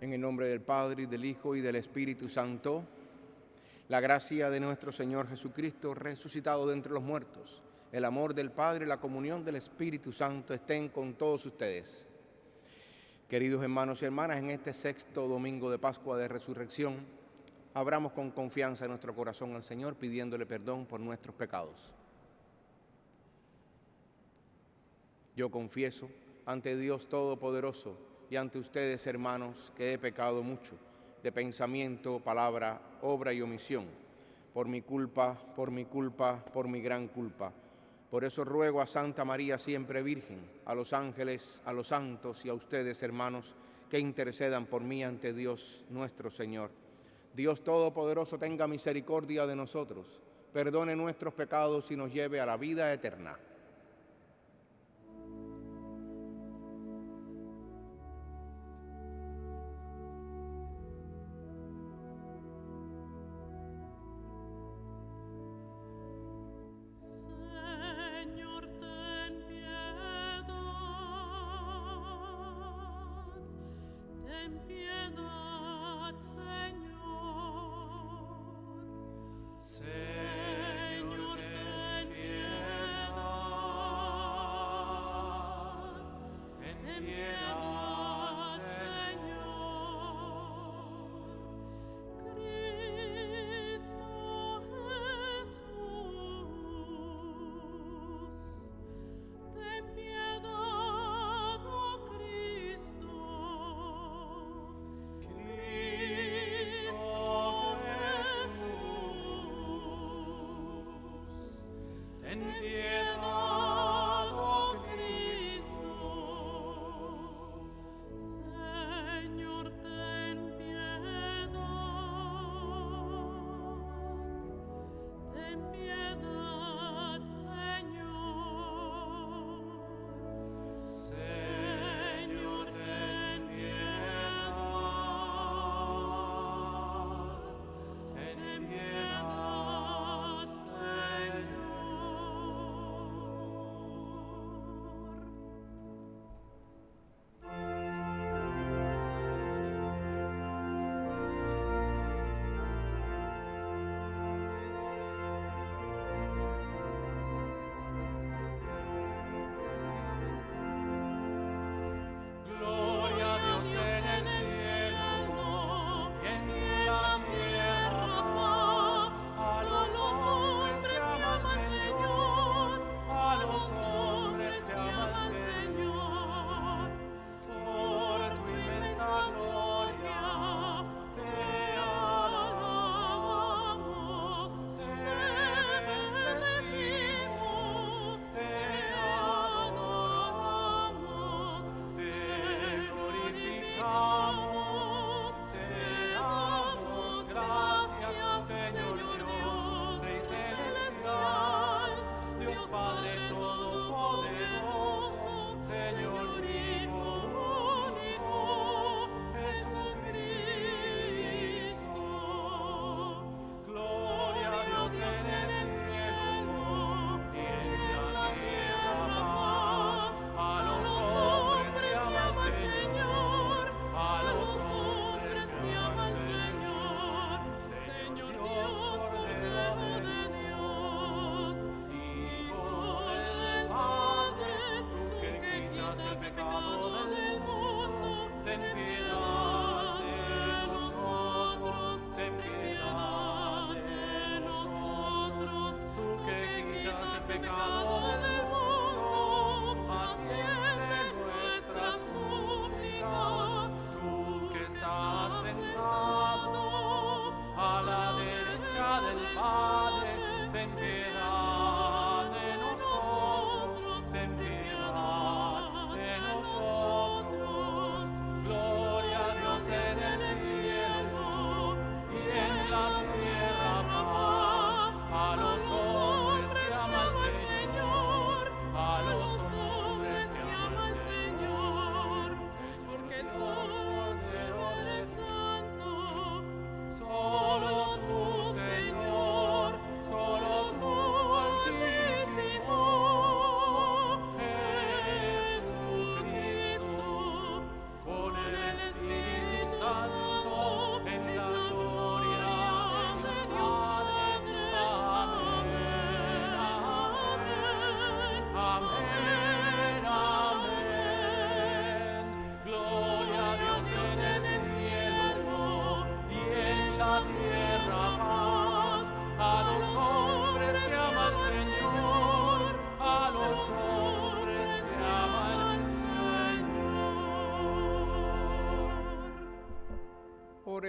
En el nombre del Padre, y del Hijo, y del Espíritu Santo, la gracia de nuestro Señor Jesucristo, resucitado de entre los muertos, el amor del Padre y la comunión del Espíritu Santo estén con todos ustedes. Queridos hermanos y hermanas, en este sexto domingo de Pascua de Resurrección, abramos con confianza nuestro corazón al Señor, pidiéndole perdón por nuestros pecados. Yo confieso ante Dios Todopoderoso y ante ustedes, hermanos, que he pecado mucho, de pensamiento, palabra, obra y omisión, por mi culpa, por mi gran culpa. Por eso ruego a Santa María siempre Virgen, a los ángeles, a los santos y a ustedes, hermanos, que intercedan por mí ante Dios nuestro Señor. Dios Todopoderoso tenga misericordia de nosotros, perdone nuestros pecados y nos lleve a la vida eterna.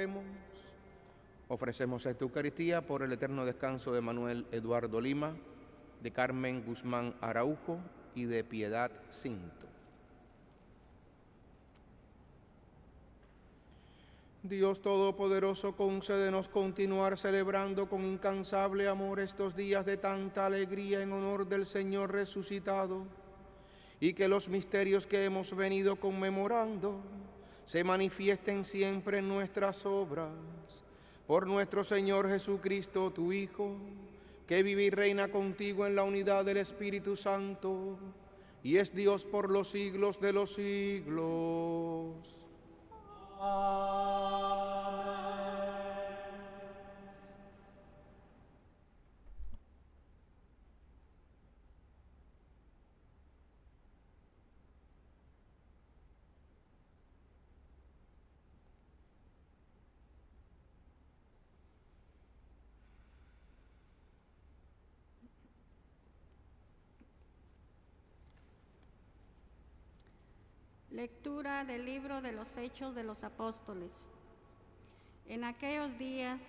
Oremos. Ofrecemos esta Eucaristía por el eterno descanso de Manuel Eduardo Lima, de Carmen Guzmán Araujo y de Piedad Cinto. Dios Todopoderoso, concédenos continuar celebrando con incansable amor estos días de tanta alegría en honor del Señor resucitado, y que los misterios que hemos venido conmemorando se manifiesten siempre en nuestras obras. Por nuestro Señor Jesucristo, tu Hijo, que vive y reina contigo en la unidad del Espíritu Santo, y es Dios por los siglos de los siglos. Amén. Lectura del libro de los Hechos de los Apóstoles. En aquellos días,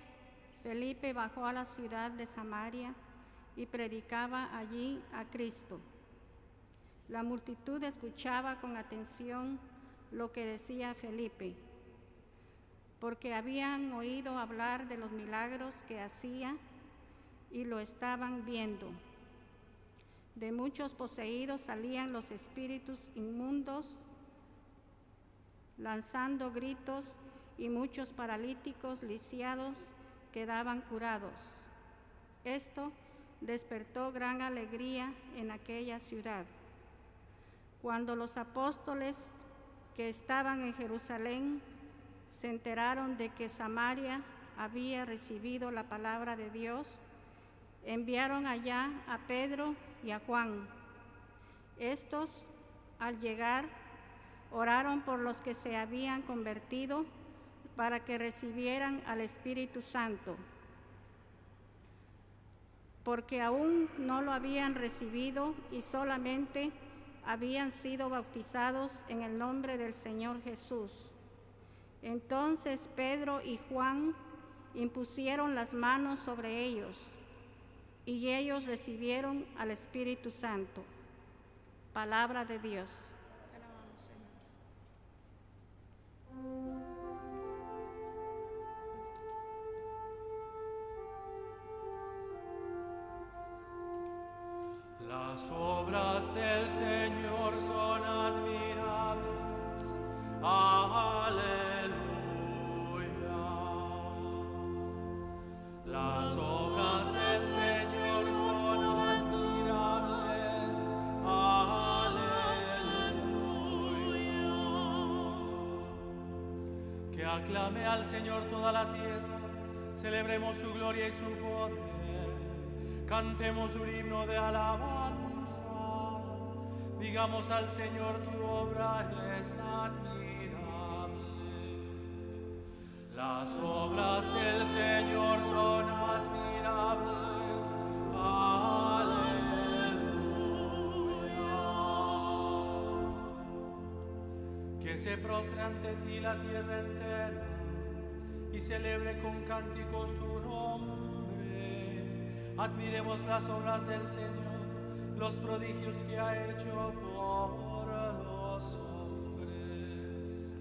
Felipe bajó a la ciudad de Samaria y predicaba allí a Cristo. La multitud escuchaba con atención lo que decía Felipe, porque habían oído hablar de los milagros que hacía y lo estaban viendo. De muchos poseídos salían los espíritus inmundos, lanzando gritos, y muchos paralíticos lisiados quedaban curados. Esto despertó gran alegría en aquella ciudad. Cuando los apóstoles que estaban en Jerusalén se enteraron de que Samaria había recibido la palabra de Dios, enviaron allá a Pedro y a Juan. Estos, al llegar, oraron por los que se habían convertido para que recibieran al Espíritu Santo, porque aún no lo habían recibido y solamente habían sido bautizados en el nombre del Señor Jesús. Entonces Pedro y Juan impusieron las manos sobre ellos, y ellos recibieron al Espíritu Santo. Palabra de Dios. Las obras del Señor son admirables. Aleluya. Las obras del Señor son admirables. Aleluya. Que aclame al Señor toda la tierra, celebremos su gloria y su poder. Cantemos un himno de alabanza, digamos al Señor, tu obra es admirable. Las obras del Señor son admirables. Aleluya. Que se prostre ante ti la tierra entera y celebre con cánticos tu nombre. Admiremos las obras del Señor, los prodigios que ha hecho por los hombres.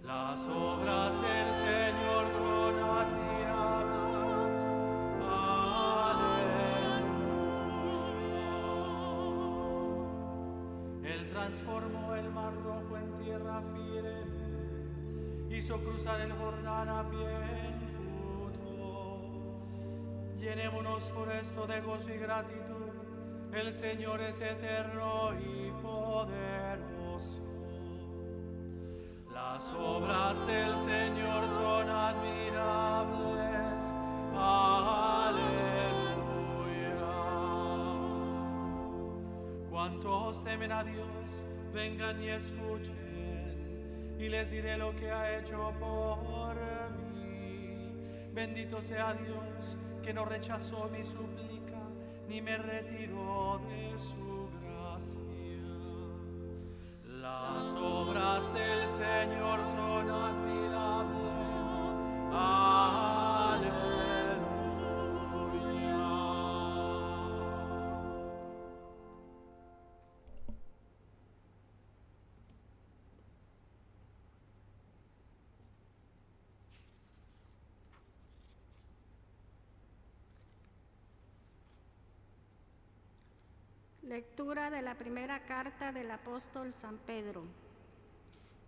Las obras del Señor son admirables. Aleluya. Él transformó el mar rojo en tierra firme, hizo cruzar el Jordán a pie. Llenémonos por esto de gozo y gratitud. El Señor es eterno y poderoso. Las obras del Señor son admirables. Aleluya. Cuantos temen a Dios, vengan y escuchen, y les diré lo que ha hecho por mí. Bendito sea Dios, que no rechazó mi súplica, ni me retiró de su gracia. Las obras del Señor son admirables. Lectura de la primera carta del apóstol San Pedro.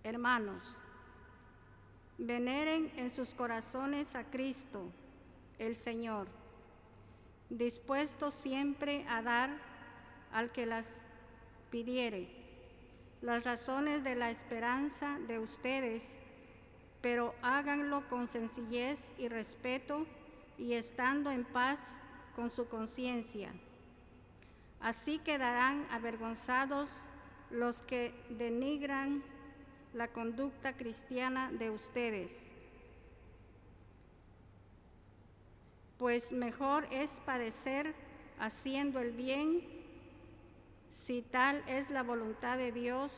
Hermanos, veneren en sus corazones a Cristo, el Señor, dispuestos siempre a dar al que las pidiere las razones de la esperanza de ustedes, pero háganlo con sencillez y respeto y estando en paz con su conciencia. Así quedarán avergonzados los que denigran la conducta cristiana de ustedes. Pues mejor es padecer haciendo el bien, si tal es la voluntad de Dios,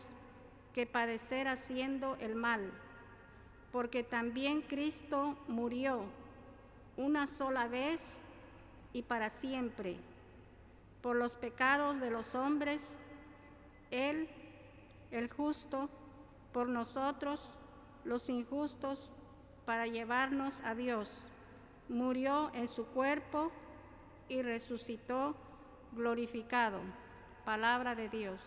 que padecer haciendo el mal. Porque también Cristo murió una sola vez y para siempre por los pecados de los hombres, Él, el justo, por nosotros, los injustos, para llevarnos a Dios. Murió en su cuerpo y resucitó glorificado. Palabra de Dios.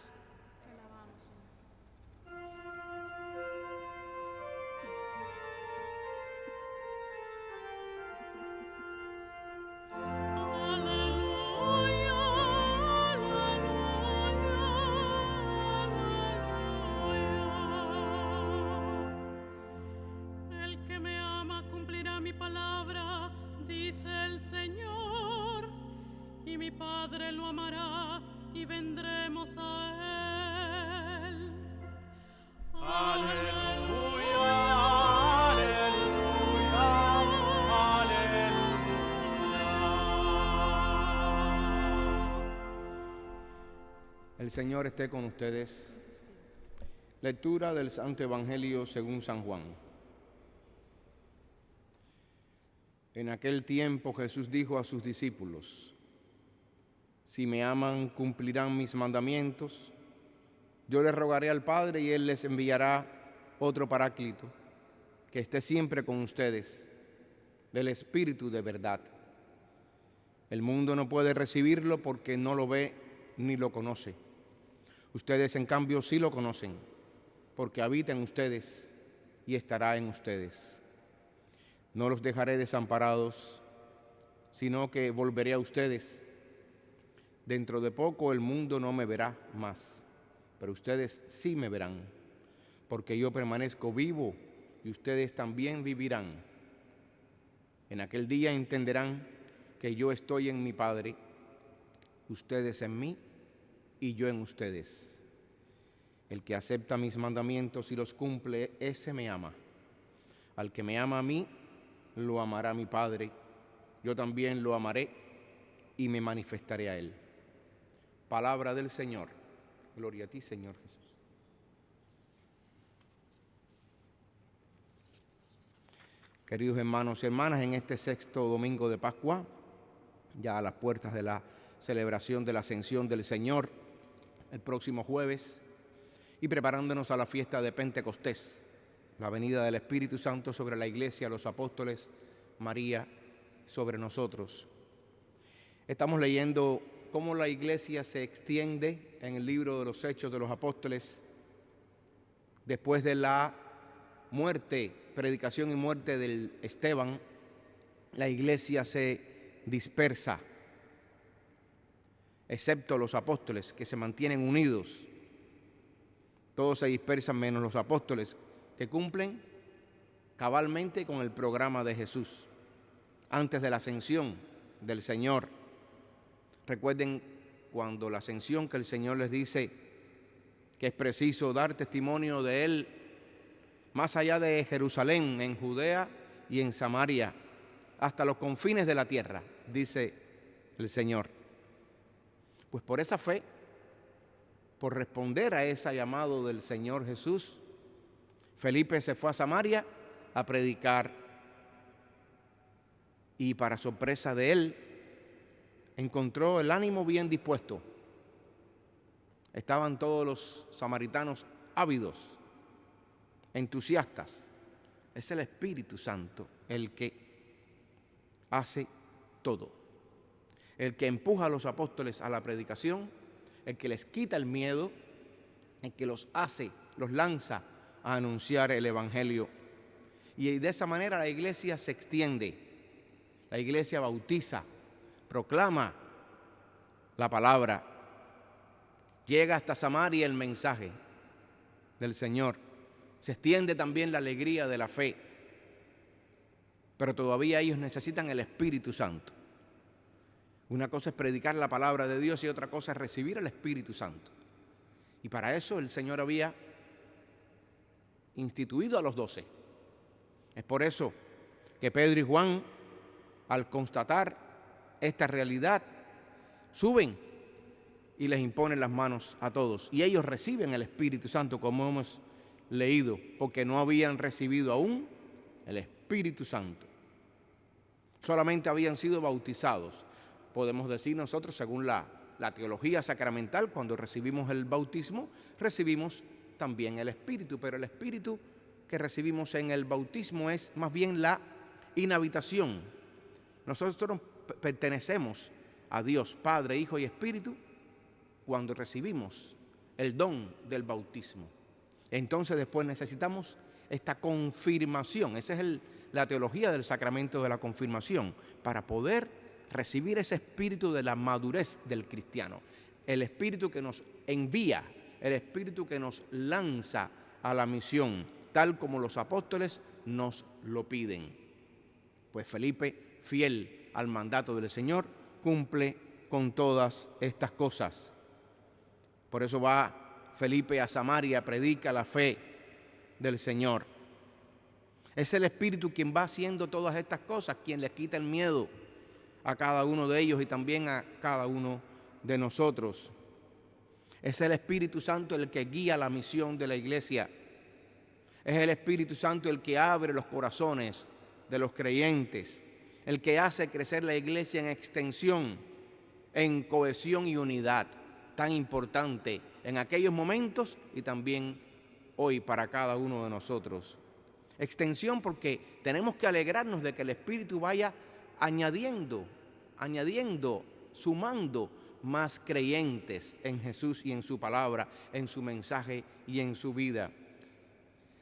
Mi Padre lo amará y vendremos a Él. Aleluya, aleluya, aleluya. El Señor esté con ustedes. Lectura del Santo Evangelio según San Juan. En aquel tiempo Jesús dijo a sus discípulos: si me aman, cumplirán mis mandamientos. Yo les rogaré al Padre y Él les enviará otro Paráclito, que esté siempre con ustedes, del Espíritu de verdad. El mundo no puede recibirlo porque no lo ve ni lo conoce. Ustedes, en cambio, sí lo conocen, porque habita en ustedes y estará en ustedes. No los dejaré desamparados, sino que volveré a ustedes. Dentro de poco el mundo no me verá más, pero ustedes sí me verán, porque yo permanezco vivo y ustedes también vivirán. En aquel día entenderán que yo estoy en mi Padre, ustedes en mí y yo en ustedes. El que acepta mis mandamientos y los cumple, ese me ama. Al que me ama a mí, lo amará mi Padre. Yo también lo amaré y me manifestaré a él. Palabra del Señor. Gloria a ti, Señor Jesús. Queridos hermanos y hermanas, en este sexto domingo de Pascua, ya a las puertas de la celebración de la Ascensión del Señor, el próximo jueves, y preparándonos a la fiesta de Pentecostés, la venida del Espíritu Santo sobre la Iglesia, los apóstoles, María, sobre nosotros. Estamos leyendo cómo la Iglesia se extiende en el libro de los Hechos de los Apóstoles después de la muerte, predicación y muerte del Esteban. La Iglesia se dispersa, excepto los apóstoles que se mantienen unidos. Todos se dispersan menos los apóstoles, que cumplen cabalmente con el programa de Jesús antes de la ascensión del Señor. Recuerden cuando la ascensión, que el Señor les dice que es preciso dar testimonio de Él más allá de Jerusalén, en Judea y en Samaria, hasta los confines de la tierra, dice el Señor. Pues por esa fe, por responder a ese llamado del Señor Jesús, Felipe se fue a Samaria a predicar y, para sorpresa de él, encontró el ánimo bien dispuesto. Estaban todos los samaritanos ávidos, entusiastas. Es el Espíritu Santo el que hace todo, el que empuja a los apóstoles a la predicación, el que les quita el miedo, el que los lanza a anunciar el Evangelio. Y de esa manera la iglesia se extiende, la iglesia bautiza, proclama la palabra, llega hasta Samaria el mensaje del Señor, se extiende también la alegría de la fe, pero todavía ellos necesitan el Espíritu Santo. Una cosa es predicar la palabra de Dios y otra cosa es recibir el Espíritu Santo. Y para eso el Señor había instituido a los 12. Es por eso que Pedro y Juan, al constatar esta realidad, suben y les imponen las manos a todos. Y ellos reciben el Espíritu Santo, como hemos leído, porque no habían recibido aún el Espíritu Santo. Solamente habían sido bautizados. Podemos decir nosotros, según la teología sacramental, cuando recibimos el bautismo, recibimos también el Espíritu, pero el Espíritu que recibimos en el bautismo es más bien la inhabitación. Nosotros pertenecemos a Dios, Padre, Hijo y Espíritu, cuando recibimos el don del bautismo. Entonces después necesitamos esta confirmación. Esa es la teología del sacramento de la confirmación, para poder recibir ese espíritu de la madurez del cristiano, el espíritu que nos envía, el espíritu que nos lanza a la misión, tal como los apóstoles nos lo piden. Pues Felipe, fiel al mandato del Señor, cumple con todas estas cosas. Por eso va Felipe a Samaria, predica la fe del Señor. Es el Espíritu quien va haciendo todas estas cosas, quien les quita el miedo a cada uno de ellos y también a cada uno de nosotros. Es el Espíritu Santo el que guía la misión de la iglesia. Es el Espíritu Santo el que abre los corazones de los creyentes, el que hace crecer la iglesia en extensión, en cohesión y unidad, tan importante en aquellos momentos y también hoy para cada uno de nosotros. Extensión porque tenemos que alegrarnos de que el Espíritu vaya añadiendo, sumando más creyentes en Jesús y en su palabra, en su mensaje y en su vida.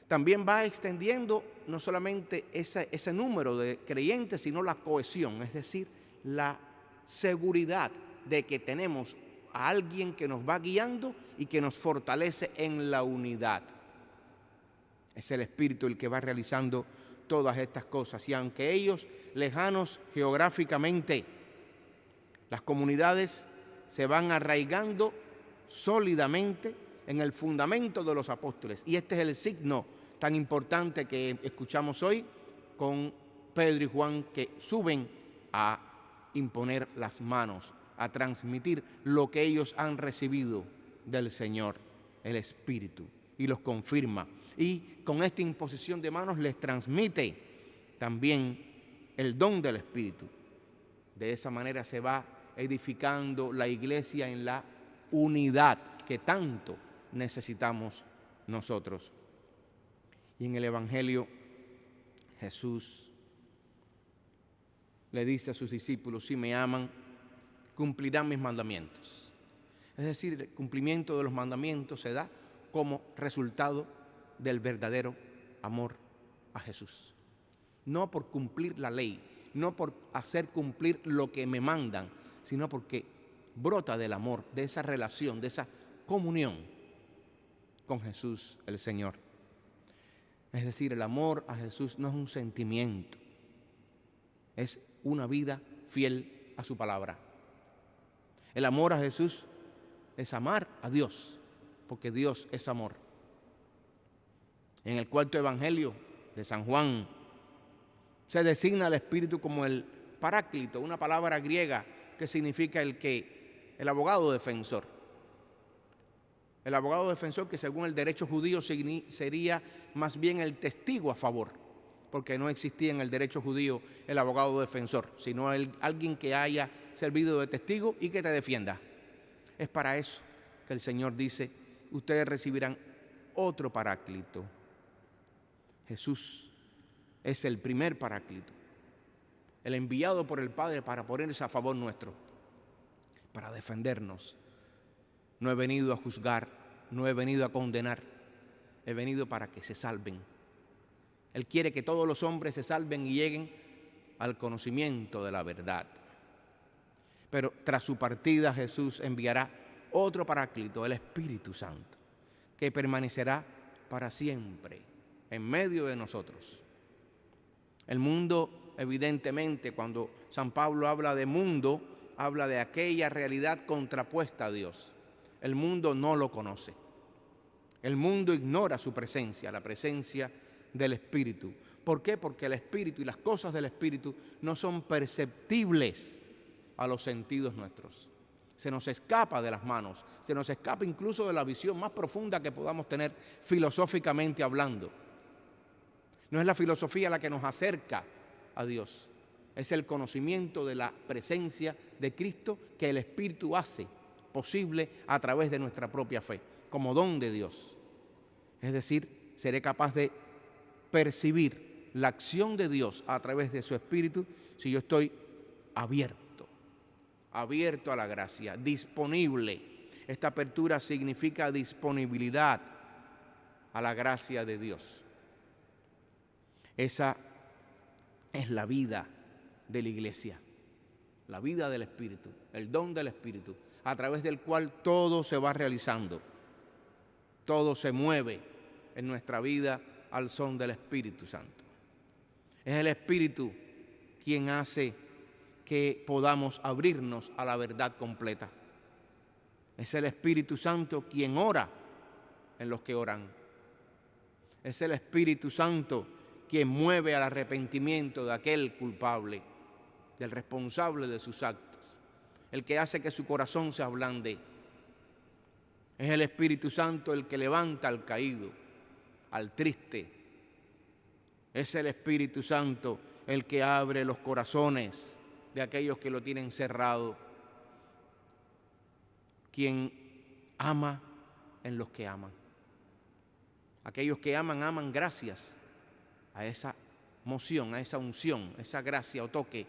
También va extendiendo no solamente ese número de creyentes, sino la cohesión, es decir, la seguridad de que tenemos a alguien que nos va guiando y que nos fortalece en la unidad. Es el Espíritu el que va realizando todas estas cosas. Y aunque ellos, lejanos geográficamente, las comunidades se van arraigando sólidamente en el fundamento de los apóstoles. Y este es el signo tan importante que escuchamos hoy con Pedro y Juan, que suben a imponer las manos, a transmitir lo que ellos han recibido del Señor, el Espíritu, y los confirma. Y con esta imposición de manos les transmite también el don del Espíritu. De esa manera se va edificando la iglesia en la unidad que tanto necesitamos nosotros. Y en el Evangelio Jesús le dice a sus discípulos: si me aman, cumplirán mis mandamientos. Es decir, el cumplimiento de los mandamientos se da como resultado del verdadero amor a Jesús. No por cumplir la ley, no por hacer cumplir lo que me mandan, sino porque brota del amor, de esa relación, de esa comunión con Jesús el Señor. Es decir, el amor a Jesús no es un sentimiento, es una vida fiel a su palabra. El amor a Jesús es amar a Dios, porque Dios es amor. En el cuarto evangelio de San Juan se designa al Espíritu como el Paráclito, una palabra griega que significa el abogado defensor. El abogado defensor que según el derecho judío sería más bien el testigo a favor, porque no existía en el derecho judío el abogado defensor, sino alguien que haya servido de testigo y que te defienda. Es para eso que el Señor dice: ustedes recibirán otro Paráclito. Jesús es el primer Paráclito, el enviado por el Padre para ponerse a favor nuestro, para defendernos No he venido a juzgar, no he venido a condenar, he venido para que se salven. Él quiere que todos los hombres se salven y lleguen al conocimiento de la verdad. Pero tras su partida Jesús enviará otro Paráclito, el Espíritu Santo, que permanecerá para siempre en medio de nosotros. El mundo, evidentemente, cuando San Pablo habla de mundo, habla de aquella realidad contrapuesta a Dios. El mundo no lo conoce. El mundo ignora su presencia, la presencia del Espíritu. ¿Por qué? Porque el Espíritu y las cosas del Espíritu no son perceptibles a los sentidos nuestros. Se nos escapa de las manos, se nos escapa incluso de la visión más profunda que podamos tener filosóficamente hablando. No es la filosofía la que nos acerca a Dios, es el conocimiento de la presencia de Cristo que el Espíritu hace posible a través de nuestra propia fe, como don de Dios. Es decir, seré capaz de percibir la acción de Dios a través de su Espíritu si yo estoy abierto a la gracia, disponible. Esta apertura significa disponibilidad a la gracia de Dios. Esa es la vida de la iglesia, la vida del Espíritu, el don del Espíritu, a través del cual todo se va realizando, todo se mueve en nuestra vida al son del Espíritu Santo. Es el Espíritu quien hace que podamos abrirnos a la verdad completa. Es el Espíritu Santo quien ora en los que oran. Es el Espíritu Santo quien mueve al arrepentimiento de aquel culpable, del responsable de sus actos, el que hace que su corazón se ablande. Es el Espíritu Santo el que levanta al caído, al triste. Es el Espíritu Santo el que abre los corazones de aquellos que lo tienen cerrado, quien ama en los que aman. Aquellos que aman, aman gracias a esa moción, a esa unción, a esa gracia o toque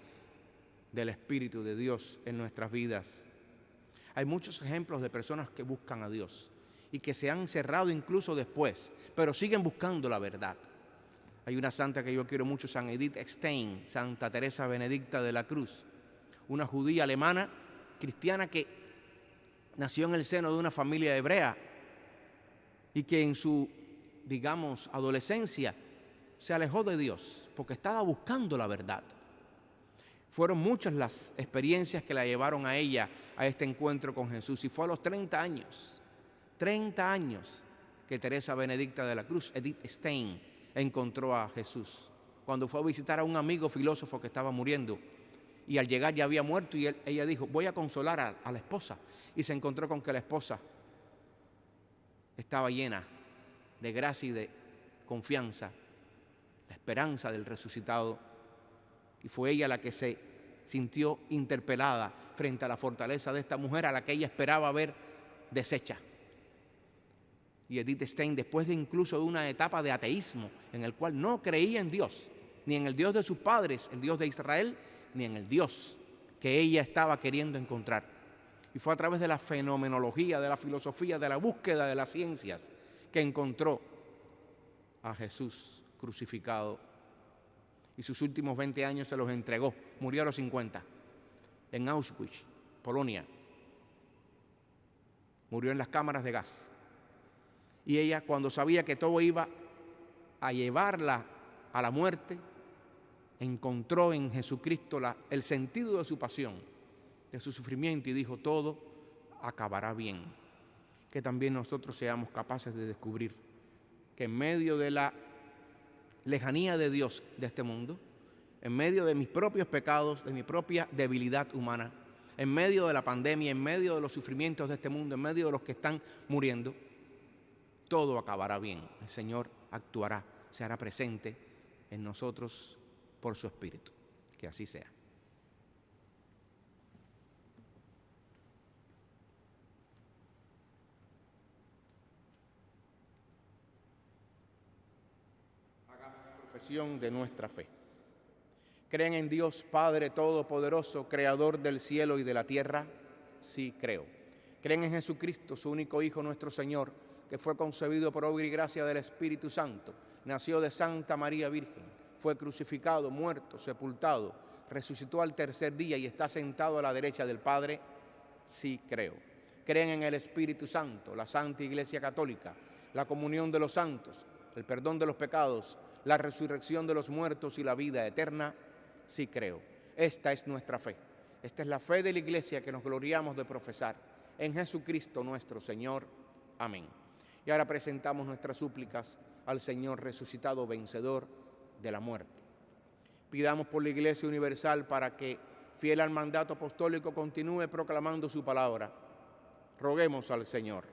del Espíritu de Dios en nuestras vidas. Hay muchos ejemplos de personas que buscan a Dios y que se han cerrado incluso después, pero siguen buscando la verdad. Hay una santa que yo quiero mucho, San Edith Stein, Santa Teresa Benedicta de la Cruz, una judía alemana cristiana que nació en el seno de una familia hebrea y que en su, adolescencia se alejó de Dios porque estaba buscando la verdad. Fueron muchas las experiencias que la llevaron a ella a este encuentro con Jesús, y fue a los 30 años que Teresa Benedicta de la Cruz, Edith Stein, encontró a Jesús, cuando fue a visitar a un amigo filósofo que estaba muriendo, y al llegar ya había muerto, y ella dijo, voy a consolar a la esposa, y se encontró con que la esposa estaba llena de gracia y de confianza, la esperanza del resucitado, y fue ella la que se sintió interpelada frente a la fortaleza de esta mujer a la que ella esperaba ver deshecha. Y Edith Stein, después de incluso de una etapa de ateísmo en el cual no creía en Dios, ni en el Dios de sus padres, el Dios de Israel, ni en el Dios que ella estaba queriendo encontrar. Y fue a través de la fenomenología, de la filosofía, de la búsqueda de las ciencias, que encontró a Jesús crucificado. Y sus últimos 20 años se los entregó. Murió a los 50 en Auschwitz, Polonia. Murió en las cámaras de gas. Y ella, cuando sabía que todo iba a llevarla a la muerte, encontró en Jesucristo el sentido de su pasión, de su sufrimiento, y dijo, todo acabará bien. Que también nosotros seamos capaces de descubrir que en medio de la lejanía de Dios de este mundo, en medio de mis propios pecados, de mi propia debilidad humana, en medio de la pandemia, en medio de los sufrimientos de este mundo, en medio de los que están muriendo, todo acabará bien. El Señor actuará, se hará presente en nosotros por su Espíritu. Que así sea. Hagamos profesión de nuestra fe. ¿Creen en Dios Padre Todopoderoso, Creador del cielo y de la tierra? Sí, creo. Creen en Jesucristo, su único Hijo, nuestro Señor, que fue concebido por obra y gracia del Espíritu Santo, nació de Santa María Virgen, fue crucificado, muerto, sepultado, resucitó al tercer día y está sentado a la derecha del Padre. Sí, creo. Creen en el Espíritu Santo, la Santa Iglesia Católica, la comunión de los santos, el perdón de los pecados, la resurrección de los muertos y la vida eterna. Sí, creo. Esta es nuestra fe. Esta es la fe de la Iglesia que nos gloriamos de profesar. En Jesucristo nuestro Señor. Amén. Y ahora presentamos nuestras súplicas al Señor resucitado, vencedor de la muerte. Pidamos por la Iglesia Universal para que, fiel al mandato apostólico, continúe proclamando su palabra. Roguemos al Señor.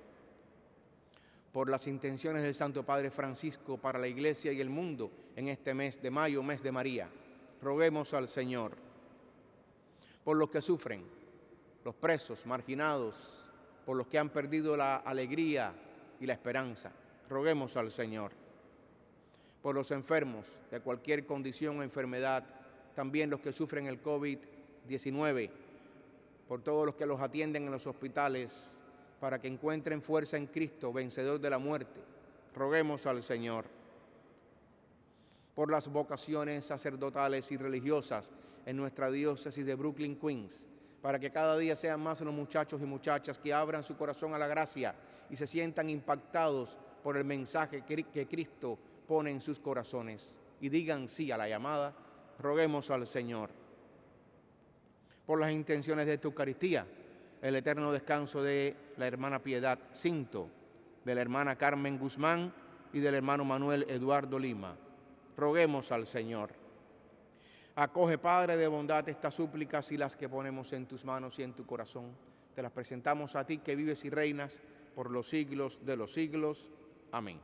Por las intenciones del Santo Padre Francisco para la Iglesia y el mundo en este mes de mayo, mes de María, roguemos al Señor. Por los que sufren, los presos, marginados, por los que han perdido la alegría y la esperanza, roguemos al Señor. Por los enfermos de cualquier condición o enfermedad, también los que sufren el COVID-19, por todos los que los atienden en los hospitales, para que encuentren fuerza en Cristo, vencedor de la muerte, roguemos al Señor. Por las vocaciones sacerdotales y religiosas en nuestra diócesis de Brooklyn, Queens, para que cada día sean más los muchachos y muchachas que abran su corazón a la gracia y se sientan impactados por el mensaje que Cristo pone en sus corazones y digan sí a la llamada, roguemos al Señor. Por las intenciones de esta Eucaristía, el eterno descanso de la hermana Piedad Cinto, de la hermana Carmen Guzmán y del hermano Manuel Eduardo Lima, roguemos al Señor. Acoge, Padre de bondad, estas súplicas y las que ponemos en tus manos y en tu corazón. Te las presentamos a ti que vives y reinas por los siglos de los siglos. Amén.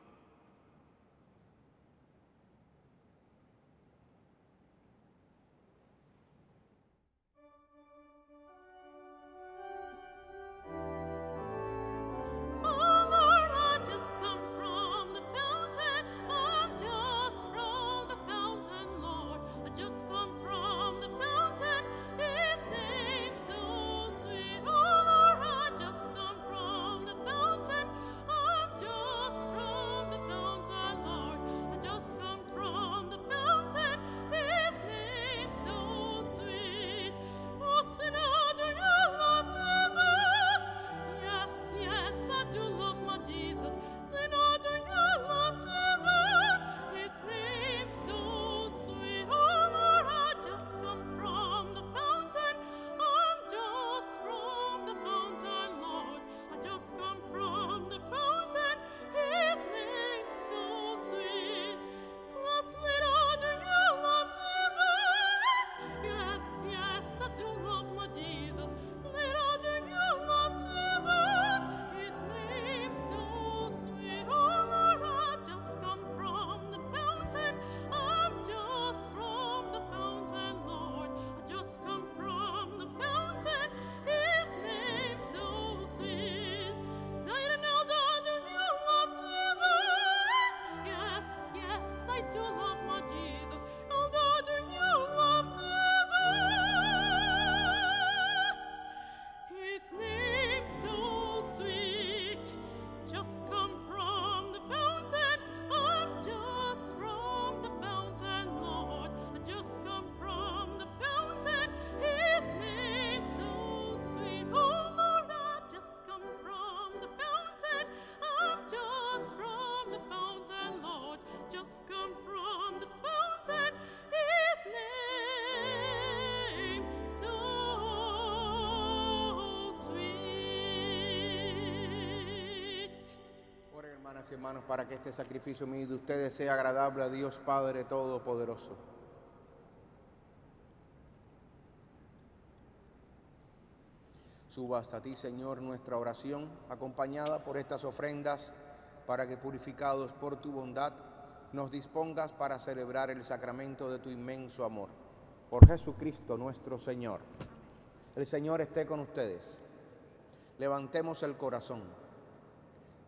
Hermanas y hermanos, para que este sacrificio mío de ustedes sea agradable a Dios Padre Todopoderoso. Suba hasta ti, Señor, nuestra oración, acompañada por estas ofrendas, para que, purificados por tu bondad, nos dispongas para celebrar el sacramento de tu inmenso amor. Por Jesucristo nuestro Señor. El Señor esté con ustedes. Levantemos el corazón.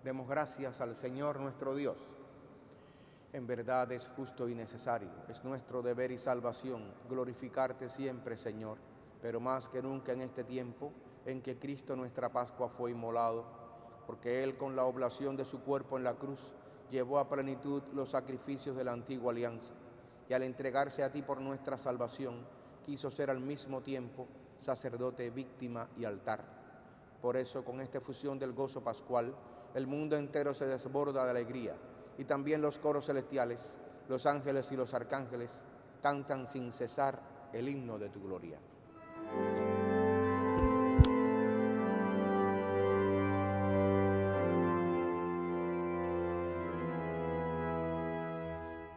Demos gracias al Señor nuestro Dios. En verdad es justo y necesario, es nuestro deber y salvación glorificarte siempre, Señor, pero más que nunca en este tiempo, en que Cristo nuestra Pascua fue inmolado, porque Él con la oblación de su cuerpo en la cruz llevó a plenitud los sacrificios de la antigua alianza, y al entregarse a ti por nuestra salvación, quiso ser al mismo tiempo sacerdote, víctima y altar. Por eso, con esta efusión del gozo pascual, el mundo entero se desborda de alegría, y también los coros celestiales, los ángeles y los arcángeles cantan sin cesar el himno de tu gloria.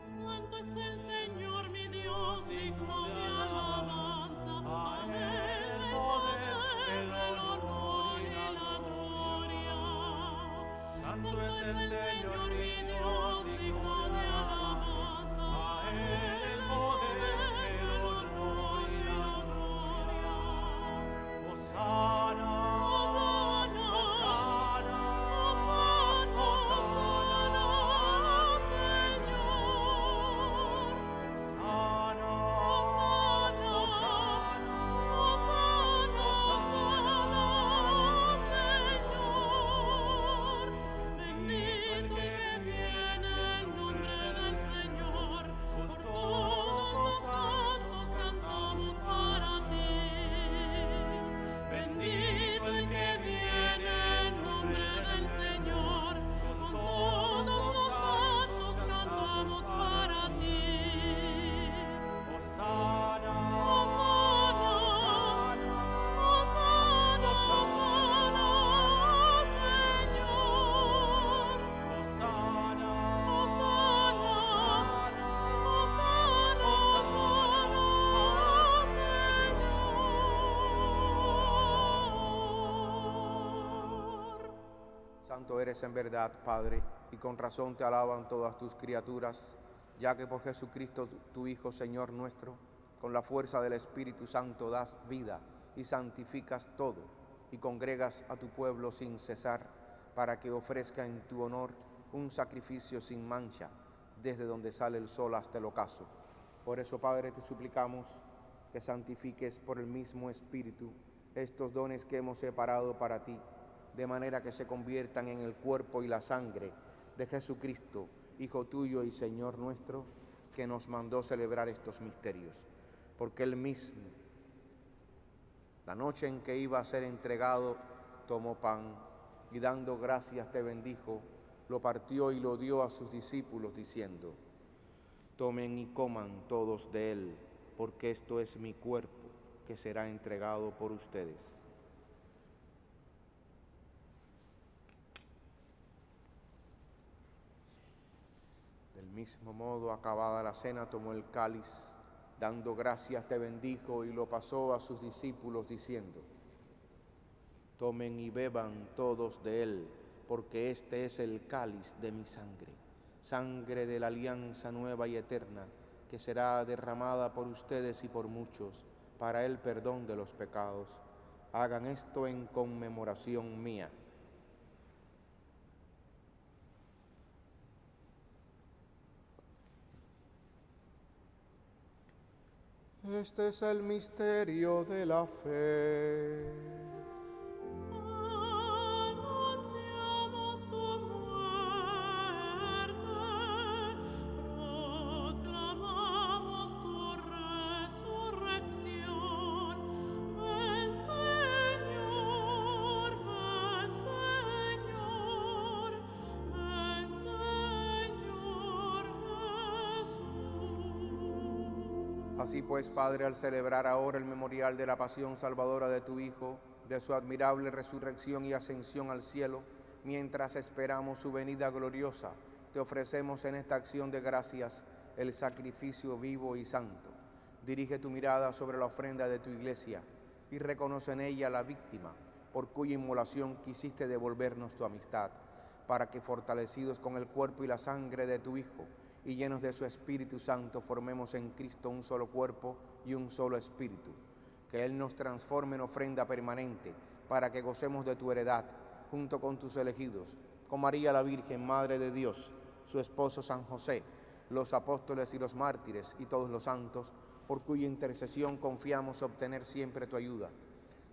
Santo es el Señor mi Dios, digno de alabanza. A Él el poder, el honor y la gloria. Santo es el Señor mi Dios, digno de alabanza. A Él el poder, el honor y la gloria. Hosana. Santo eres en verdad, Padre, y con razón te alaban todas tus criaturas, ya que por Jesucristo, tu Hijo, Señor nuestro, con la fuerza del Espíritu Santo das vida y santificas todo, y congregas a tu pueblo sin cesar, para que ofrezca en tu honor un sacrificio sin mancha, desde donde sale el sol hasta el ocaso. Por eso, Padre, te suplicamos que santifiques por el mismo Espíritu estos dones que hemos separado para ti, de manera que se conviertan en el cuerpo y la sangre de Jesucristo, Hijo tuyo y Señor nuestro, que nos mandó celebrar estos misterios. Porque Él mismo, la noche en que iba a ser entregado, tomó pan y dando gracias te bendijo, lo partió y lo dio a sus discípulos diciendo: tomen y coman todos de él, porque esto es mi cuerpo que será entregado por ustedes. Del mismo modo, acabada la cena, tomó el cáliz, dando gracias te bendijo y lo pasó a sus discípulos diciendo: tomen y beban todos de él, porque este es el cáliz de mi sangre, sangre de la alianza nueva y eterna, que será derramada por ustedes y por muchos para el perdón de los pecados. Hagan esto en conmemoración mía. Este es el misterio de la fe. Anunciamos tu muerte, proclamamos tu resurrección. Ven, Señor, ven, Señor, ven, Señor Jesús. Así pues, Padre, al celebrar ahora el memorial de la pasión salvadora de tu Hijo, de su admirable resurrección y ascensión al cielo, mientras esperamos su venida gloriosa, te ofrecemos en esta acción de gracias el sacrificio vivo y santo. Dirige tu mirada sobre la ofrenda de tu iglesia y reconoce en ella la víctima por cuya inmolación quisiste devolvernos tu amistad, para que, fortalecidos con el cuerpo y la sangre de tu Hijo y llenos de su Espíritu Santo, formemos en Cristo un solo cuerpo y un solo espíritu. Que Él nos transforme en ofrenda permanente, para que gocemos de tu heredad, junto con tus elegidos, con María la Virgen, Madre de Dios, su esposo San José, los apóstoles y los mártires y todos los santos, por cuya intercesión confiamos obtener siempre tu ayuda.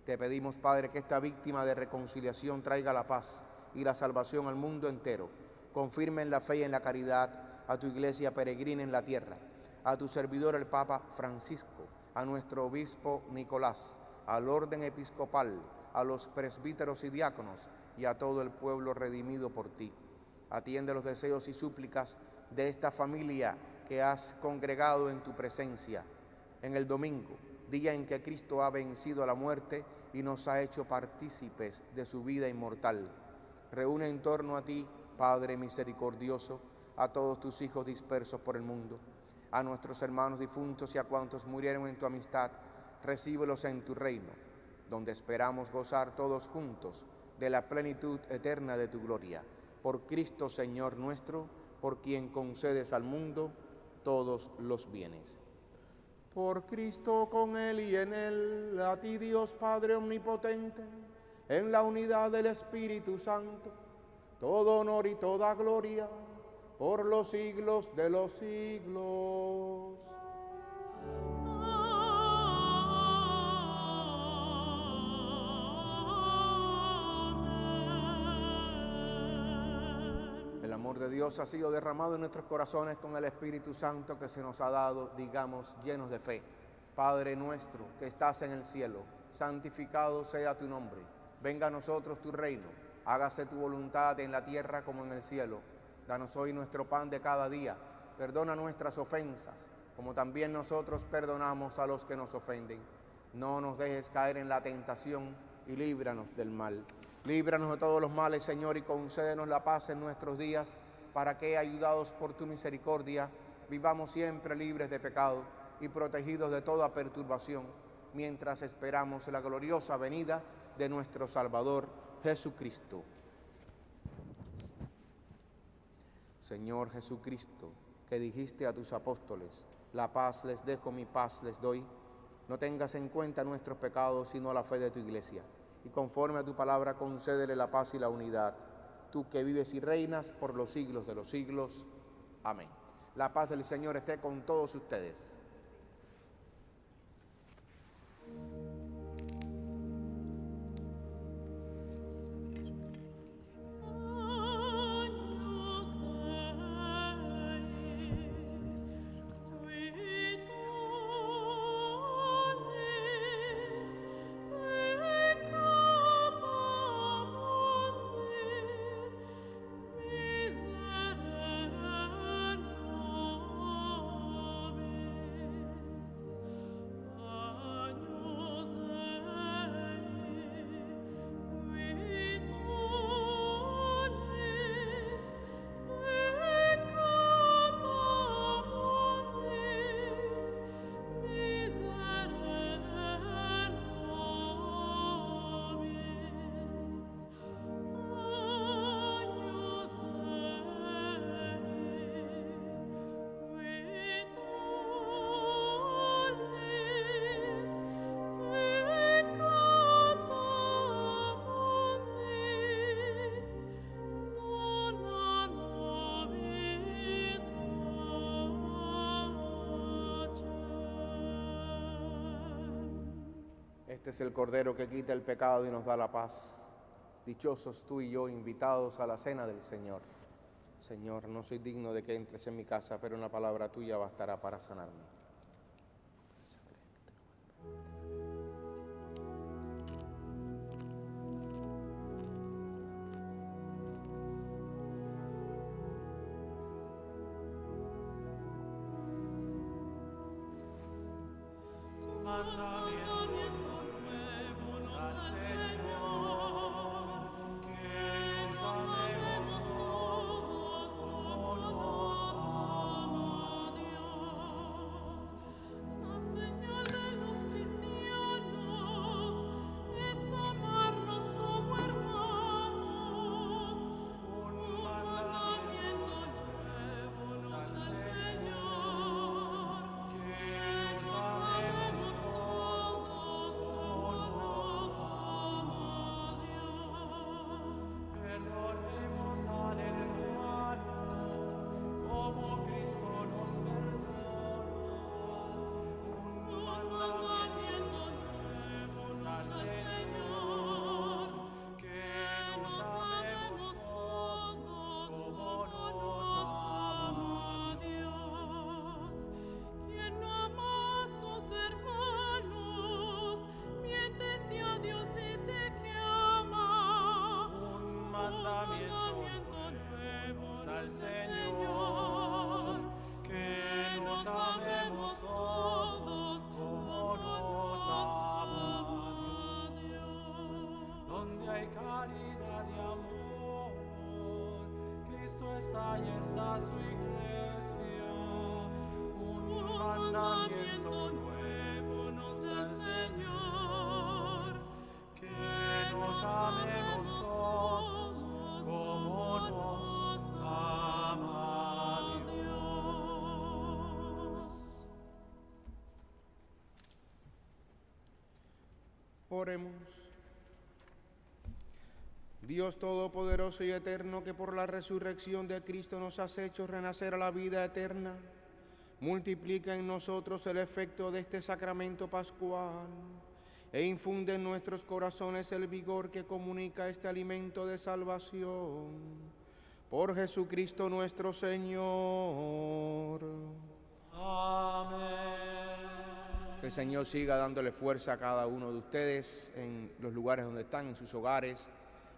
Te pedimos, Padre, que esta víctima de reconciliación traiga la paz y la salvación al mundo entero. Confirme en la fe y en la caridad a tu iglesia peregrina en la tierra, a tu servidor el Papa Francisco, a nuestro obispo Nicolás, al orden episcopal, a los presbíteros y diáconos y a todo el pueblo redimido por ti. Atiende los deseos y súplicas de esta familia que has congregado en tu presencia en el domingo, día en que Cristo ha vencido a la muerte y nos ha hecho partícipes de su vida inmortal. Reúne en torno a ti, Padre misericordioso, a todos tus hijos dispersos por el mundo, a nuestros hermanos difuntos y a cuantos murieron en tu amistad, recíbelos en tu reino, donde esperamos gozar todos juntos de la plenitud eterna de tu gloria. Por Cristo Señor nuestro, por quien concedes al mundo todos los bienes. Por Cristo, con Él y en Él, a ti Dios Padre omnipotente, en la unidad del Espíritu Santo, todo honor y toda gloria, por los siglos de los siglos. El amor de Dios ha sido derramado en nuestros corazones con el Espíritu Santo que se nos ha dado, digamos, llenos de fe. Padre nuestro que estás en el cielo, santificado sea tu nombre. Venga a nosotros tu reino, hágase tu voluntad en la tierra como en el cielo. Danos hoy nuestro pan de cada día. Perdona nuestras ofensas, como también nosotros perdonamos a los que nos ofenden. No nos dejes caer en la tentación y líbranos del mal. Líbranos de todos los males, Señor, y concédenos la paz en nuestros días, para que, ayudados por tu misericordia, vivamos siempre libres de pecado y protegidos de toda perturbación, mientras esperamos la gloriosa venida de nuestro Salvador Jesucristo. Señor Jesucristo, que dijiste a tus apóstoles, la paz les dejo, mi paz les doy, no tengas en cuenta nuestros pecados, sino la fe de tu iglesia, y conforme a tu palabra concédele la paz y la unidad, tú que vives y reinas por los siglos de los siglos. Amén. La paz del Señor esté con todos ustedes. Este es el Cordero que quita el pecado y nos da la paz. Dichosos tú y yo, invitados a la cena del Señor. Señor, no soy digno de que entres en mi casa, pero una palabra tuya bastará para sanarme. fiesta y está su iglesia. Un mandamiento nuevo nos da el Señor, que nos amemos todos como nos ama Dios. Oremos. Dios Todopoderoso y Eterno, que por la resurrección de Cristo nos has hecho renacer a la vida eterna, multiplica en nosotros el efecto de este sacramento pascual e infunde en nuestros corazones el vigor que comunica este alimento de salvación. Por Jesucristo nuestro Señor. Amén. Que el Señor siga dándole fuerza a cada uno de ustedes en los lugares donde están, en sus hogares,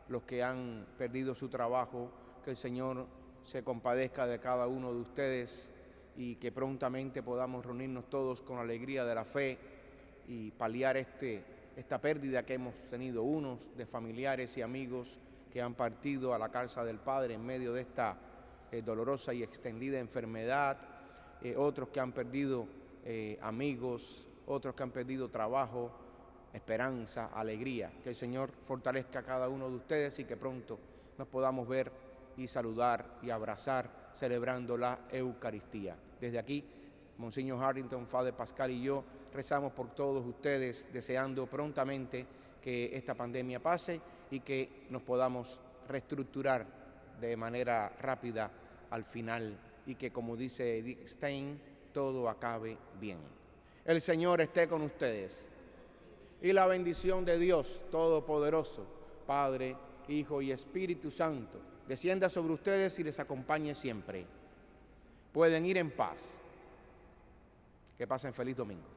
los que han perdido su trabajo. Que el Señor se compadezca de cada uno de ustedes y que prontamente podamos reunirnos todos con alegría de la fe y paliar esta pérdida que hemos tenido unos de familiares y amigos que han partido a la casa del Padre en medio de esta dolorosa y extendida enfermedad, otros que han perdido amigos, otros que han perdido trabajo, esperanza, alegría. Que el Señor fortalezca a cada uno de ustedes y que pronto nos podamos ver y saludar y abrazar celebrando la Eucaristía. Desde aquí, Monseñor Harrington, Father Pascal y yo rezamos por todos ustedes, deseando prontamente que esta pandemia pase y que nos podamos reestructurar de manera rápida al final y que, como dice Dick Stein, todo acabe bien. El Señor esté con ustedes. Y la bendición de Dios Todopoderoso, Padre, Hijo y Espíritu Santo, descienda sobre ustedes y les acompañe siempre. Pueden ir en paz. Que pasen feliz domingo.